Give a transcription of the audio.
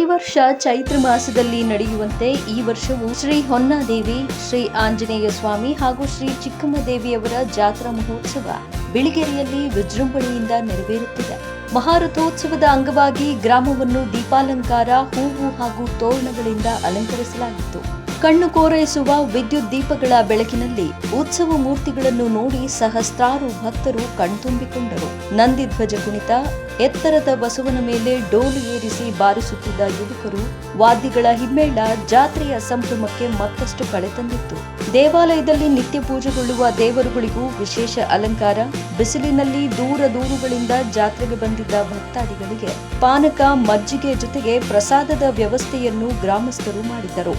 ಪ್ರತಿ ವರ್ಷ ಚೈತ್ರ ಮಾಸದಲ್ಲಿ ನಡೆಯುವಂತೆ ಈ ವರ್ಷವೂ ಶ್ರೀ ಹೊನ್ನಾದೇವಿ, ಶ್ರೀ ಆಂಜನೇಯ ಸ್ವಾಮಿ ಹಾಗೂ ಶ್ರೀ ಚಿಕ್ಕಮ್ಮದೇವಿಯವರ ಜಾತ್ರಾ ಮಹೋತ್ಸವ ಬಿಳಿಗೆರೆಯಲ್ಲಿ ವಿಜೃಂಭಣೆಯಿಂದ ನೆರವೇರುತ್ತಿದೆ. ಮಹಾರಥೋತ್ಸವದ ಅಂಗವಾಗಿ ಗ್ರಾಮವನ್ನು ದೀಪಾಲಂಕಾರ, ಹೂವು ಹಾಗೂ ತೋರಣಗಳಿಂದ ಅಲಂಕರಿಸಲಾಗಿತ್ತು. ಕಣ್ಣು ಕೋರೈಸುವ ವಿದ್ಯುತ್ ದೀಪಗಳ ಬೆಳಕಿನಲ್ಲಿ ಉತ್ಸವ ಮೂರ್ತಿಗಳನ್ನು ನೋಡಿ ಸಹಸ್ರಾರು ಭಕ್ತರು ಕಣ್ತುಂಬಿಕೊಂಡರು. ನಂದಿ ಧ್ವಜ ಕುಣಿತ, ಎತ್ತರದ ಬಸವನ ಮೇಲೆ ಡೋಲು ಏರಿಸಿ ಬಾರಿಸುತ್ತಿದ್ದ ಯುವಕರು, ವಾದ್ಯಗಳ ಹಿಮ್ಮೇಳ ಜಾತ್ರೆಯ ಸಂಭ್ರಮಕ್ಕೆ ಮತ್ತಷ್ಟು ಕಳೆ ತಂದಿತ್ತು. ದೇವಾಲಯದಲ್ಲಿ ನಿತ್ಯ ಪೂಜೆಗೊಳ್ಳುವ ದೇವರುಗಳಿಗೂ ವಿಶೇಷ ಅಲಂಕಾರ. ಬಿಸಿಲಿನಲ್ಲಿ ದೂರಗಳಿಂದ ಜಾತ್ರೆಗೆ ಬಂದಿದ್ದ ಭಕ್ತಾದಿಗಳಿಗೆ ಪಾನಕ, ಮಜ್ಜಿಗೆ ಜೊತೆಗೆ ಪ್ರಸಾದದ ವ್ಯವಸ್ಥೆಯನ್ನು ಗ್ರಾಮಸ್ಥರು ಮಾಡಿದ್ದರು.